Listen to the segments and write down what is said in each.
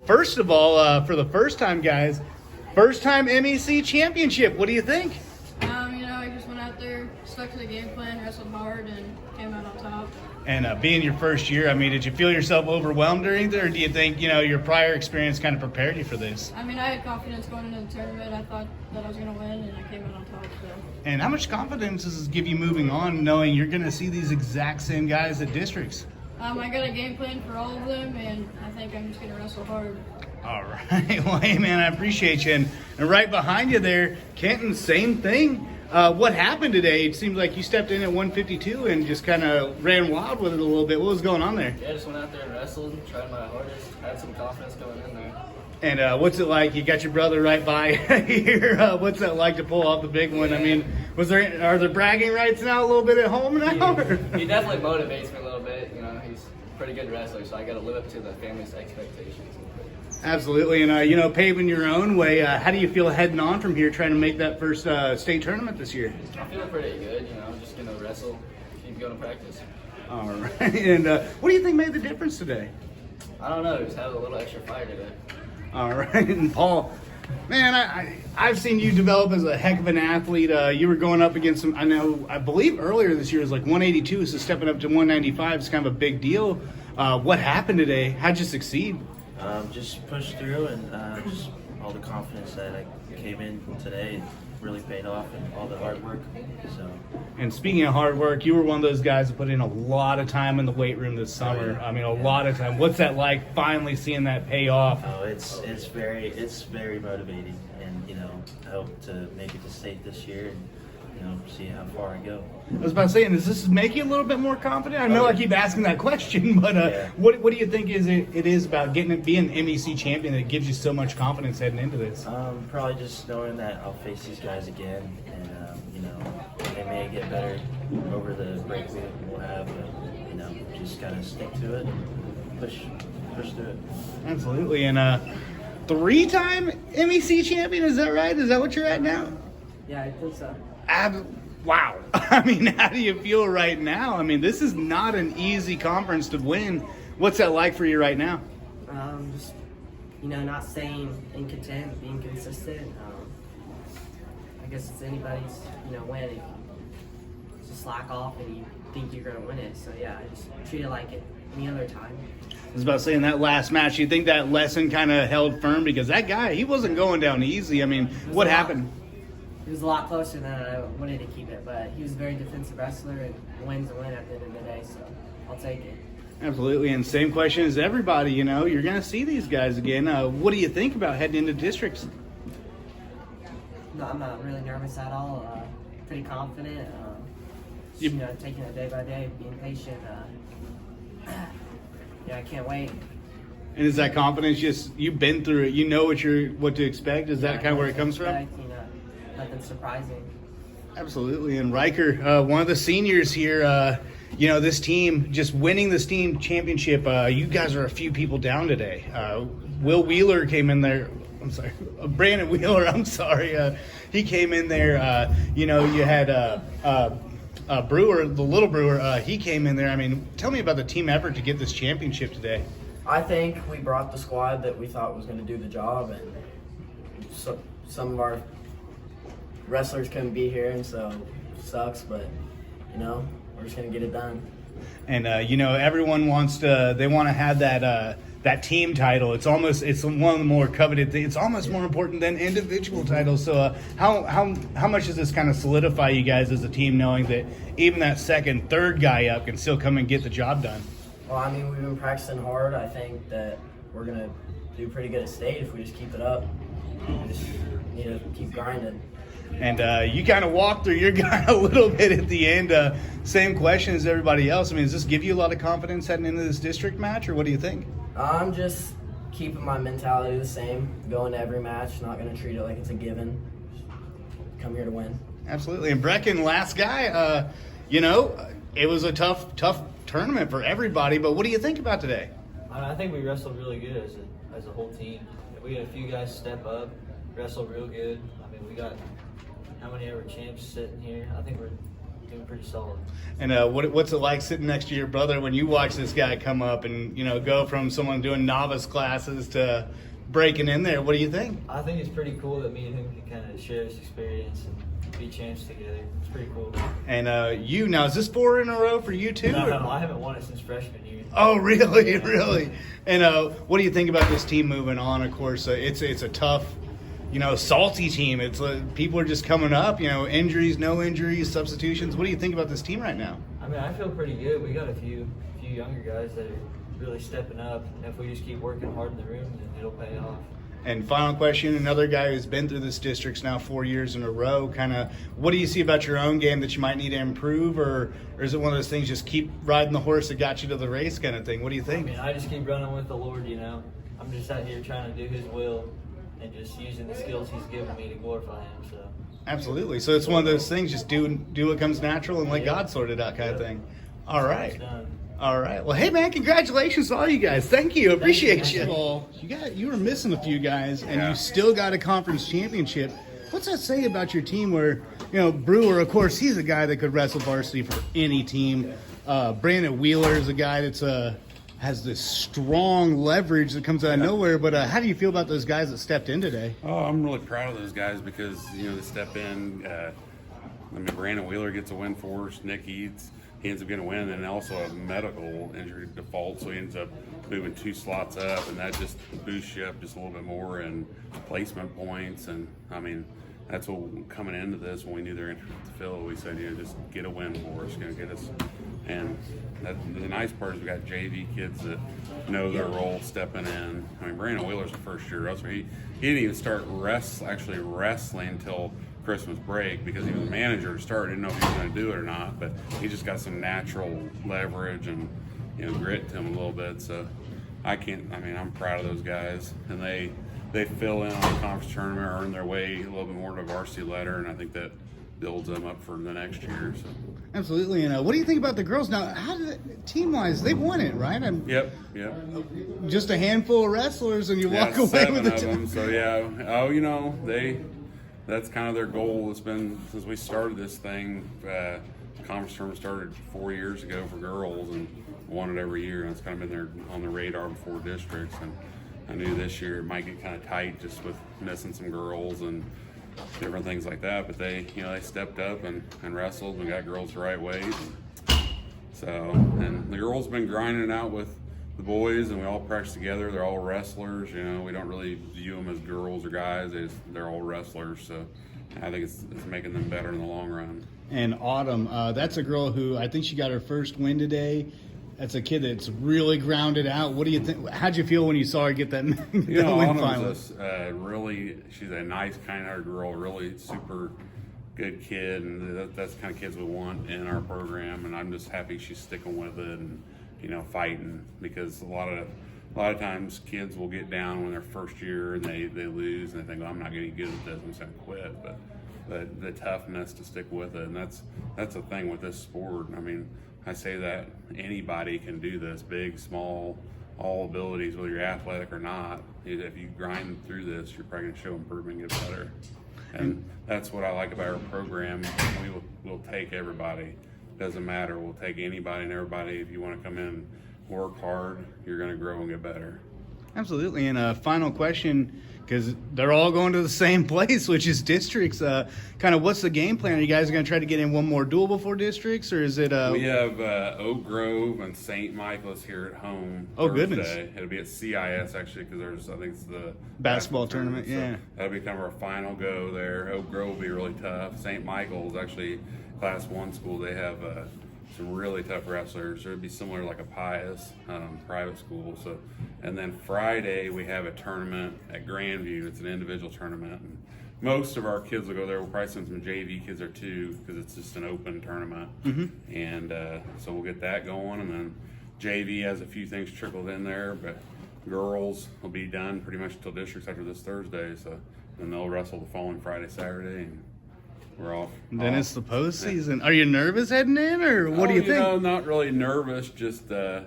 First of all, for the first time, guys, first time MEC championship. What do you think? I just went out there, stuck to the game plan, wrestled hard, and came out on top. And being your first year, I mean, did you feel yourself overwhelmed or anything, or do you think, your prior experience kind of prepared you for this? I had confidence going into the tournament. I thought that I was going to win, and I came out on top. So. And how much confidence does this give you moving on, knowing you're going to see these exact same guys at districts? I got a game plan for all of them, and I think I'm just going to wrestle hard. All right. Well, hey, man, I appreciate you. And right behind you there, Kenton, same thing. What happened today? It seems like you stepped in at 152 and just kind of ran wild with it a little bit. What was going on there? Yeah, I just went out there and wrestled, tried my hardest, had some confidence going in there. And what's it like? You got your brother right by here. What's that like to pull off the big one? I mean, are there bragging rights now a little bit at home now? He definitely motivates me a little bit. He's a pretty good wrestler, so I got to live up to the family's expectations. Absolutely, and paving your own way. How do you feel heading on from here, trying to make that first state tournament this year? I'm feeling pretty good. I'm just gonna wrestle, keep going to practice. All right. And what do you think made the difference today? I don't know. Just have a little extra fire today. All right. And Paul, man, I've seen you develop as a heck of an athlete. You were going up against some. I believe earlier this year it was like 182, so stepping up to 195 is kind of a big deal. What happened today? How'd you succeed? Just pushed through, and just all the confidence that I came in today really paid off, and all the hard work. So. And speaking of hard work, you were one of those guys that put in a lot of time in the weight room this summer. I mean, a lot of time. What's that like? Finally seeing that pay off? Oh, it's very motivating, and I hope to make it to state this year, and see how far I go. I was about to say, does this make you a little bit more confident? I know I keep asking that question, but what do you think it is about being an MEC champion that gives you so much confidence heading into this? Probably just knowing that I'll face these guys again, and they may get better over the break we'll have, but just gotta stick to it, push through it. Absolutely, and three-time MEC champion, is that right? Is that what you're at now? Yeah, I think so. Wow. I mean, how do you feel right now? I mean, this is not an easy conference to win. What's that like for you right now? Just, not staying incontent, being consistent. I guess it's anybody's, win. If you just slack off and you think you're going to win it. So, yeah, I just treat it like any other time. I was about to say, in that last match, you think that lesson kind of held firm? Because that guy, he wasn't going down easy. I mean, what happened? It was a lot closer than I wanted to keep it, but he was a very defensive wrestler, and a win's a win at the end of the day, so I'll take it. Absolutely, and same question as everybody, you're going to see these guys again. What do you think about heading into districts? No, I'm not really nervous at all. Pretty confident. Taking it day by day, being patient. I can't wait. And is that confidence just, you've been through it, you know what to expect? Is that kind of where it comes from? Nothing surprising. Absolutely. And Riker, one of the seniors here, this team, just winning this team championship, you guys are a few people down today. Will Wheeler came in there. I'm sorry. Brandon Wheeler, I'm sorry. He came in there. You had Brewer, the little Brewer, he came in there. I mean, tell me about the team effort to get this championship today. I think we brought the squad that we thought was going to do the job, and so, some of our wrestlers couldn't be here, and so it sucks, but we're just gonna get it done. And everyone wants to have that team title. It's one of the more coveted things. It's almost more important than individual titles. So how much does this kind of solidify you guys as a team, knowing that even that second, third guy up can still come and get the job done? Well, we've been practicing hard. I think that we're gonna do pretty good at state if we just keep it up. We just need to keep grinding. And you kind of walked through your guy a little bit at the end. Same question as everybody else. I mean, does this give you a lot of confidence heading into this district match, or what do you think? I'm just keeping my mentality the same, going to every match, not going to treat it like it's a given. Just come here to win. Absolutely. And Brecken, last guy, it was a tough tournament for everybody, but what do you think about today? I think we wrestled really good as a whole team. We had a few guys step up, wrestle real good. We got how many ever champs sitting here? I think we're doing pretty solid. And what's it like sitting next to your brother when you watch this guy come up and go from someone doing novice classes to breaking in there? What do you think? I think it's pretty cool that me and him can kind of share this experience and be champs together. It's pretty cool. And now, is this 4 in a row for you too? No, I haven't won it since freshman year. Oh, really? Really? And what do you think about this team moving on? Of course, it's a tough, salty team. It's people are just coming up. Injuries, no injuries, substitutions. What do you think about this team right now? I mean, I feel pretty good. We got a few younger guys that are really stepping up. And if we just keep working hard in the room, then it'll pay off. And final question, another guy who's been through this district's now 4 years in a row, kind of what do you see about your own game that you might need to improve, or is it one of those things just keep riding the horse that got you to the race kind of thing? What do you think? I mean, I just keep running with the Lord, I'm just out here trying to do His will and just using the skills He's given me to glorify Him. So Absolutely. So it's one of those things, just do what comes natural and let God sort it out kind of thing. All right. All right. Well, hey, man, congratulations to all you guys. Thank you. Appreciate you. Well, you were missing a few guys, and you still got a conference championship. What's that say about your team where, Brewer, of course, he's a guy that could wrestle varsity for any team. Brandon Wheeler is a guy that's has this strong leverage that comes out of nowhere. But how do you feel about those guys that stepped in today? Oh, I'm really proud of those guys because, they step in. Brandon Wheeler gets a win for us. Nick Eads, he ends up getting a win, and also a medical injury default, so he ends up moving 2 slots up, and that just boosts you up just a little bit more in placement points. And that's what coming into this, when we knew they were interested to fill, we said, just get a win for us, get us. And the nice part is we got JV kids that know their role stepping in. Brandon Wheeler's a first-year wrestler. He didn't even start wrestling until Christmas break because he was a manager to start. Didn't know if he was going to do it or not, but he just got some natural leverage and grit to him a little bit. So I'm proud of those guys, and they fill in on the conference tournament, earn their way a little bit more to varsity ladder, and I think that builds them up for the next year. So absolutely. And what do you think about the girls now? How did team-wise, they won it, right? Yep. Just a handful of wrestlers, and you walk away with the them. So that's kind of their goal. It's been since we started this thing. Conference tournament started 4 years ago for girls, and won it every year. And it's kind of been there on the radar before districts. And I knew this year it might get kind of tight just with missing some girls and different things like that. But they stepped up and wrestled and got girls the right way. And the girls been grinding it out with the boys, and we all practice together. They're all wrestlers. We don't really view them as girls or guys. They're all wrestlers. So I think it's making them better in the long run. And Autumn, that's a girl who I think she got her first win today. That's a kid that's really grounded out. What do you think? How'd you feel when you saw her get that, win finally? She's a nice, kind-hearted girl, really super good kid, and that's the kind of kids we want in our program. And I'm just happy she's sticking with it and fighting, because a lot of times kids will get down when they're first year and they lose and they think, I'm not getting good at this, I'm just going to quit. But the toughness to stick with it, and that's the thing with this sport. I say that anybody can do this, big, small, all abilities, whether you're athletic or not. If you grind through this, you're probably going to show improvement and get better. And that's what I like about our program. We'll take everybody. Doesn't matter. We'll take anybody and everybody. If you want to come in, work hard, you're going to grow and get better. Absolutely. And a final question, because they're all going to the same place, which is districts. Kind of what's the game plan? Are you guys going to try to get in one more duel before districts, or is it? We have Oak Grove and St. Michael's here at home. Oh, Thursday. Goodness. It'll be at CIS actually, because I think it's the basketball tournament. So yeah. that'll be kind of our final go there. Oak Grove will be really tough. St. Michael's actually Class 1 school. They have some really tough wrestlers. It'd be similar like a Pius private school. So, and then Friday we have a tournament at Grandview. It's an individual tournament. And most of our kids will go there. We'll probably send some JV kids there too, because it's just an open tournament. Mm-hmm. And so we'll get that going. And then JV has a few things trickled in there, but girls will be done pretty much until districts after this Thursday. So then they'll wrestle the following Friday, Saturday, and we're off. Then it's the postseason. Are you nervous heading in, or what do you think? Not really nervous. Just I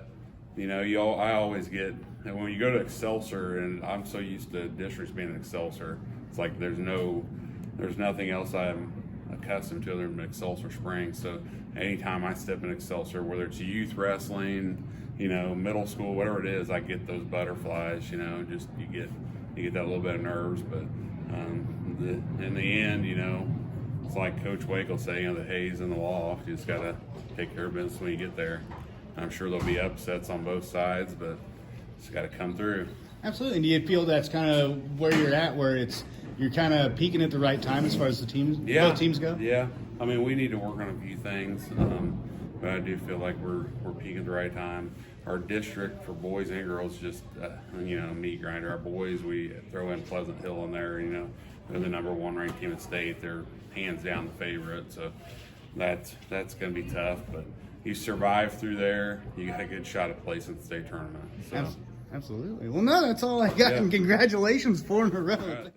always get when you go to Excelsior, and I'm so used to districts being in Excelsior. It's like there's nothing else I'm accustomed to other than Excelsior Springs. So anytime I step in Excelsior, whether it's youth wrestling, you know, middle school, whatever it is, I get those butterflies. You know, just you get that little bit of nerves, but in the end, you know, it's like Coach Wake will say, you know, the hay's in the loft. You just got to take care of business when you get there. I'm sure there'll be upsets on both sides, but it's got to come through. Absolutely. And do you feel that's kind of where you're at, where you're kind of peaking at the right time as far as both teams go? Yeah. I mean, we need to work on a few things, but I do feel like we're peaking at the right time. Our district for boys and girls just, you know, meat grinder. Our boys, we throw in Pleasant Hill in there. You know, they're the #1 ranked team in state. They're hands down the favorite. So that's going to be tough. But you survive through there, you got a good shot at placing the state tournament. So. Absolutely. Well, no, that's all I got. Yeah. And congratulations, 4 in a row. All right.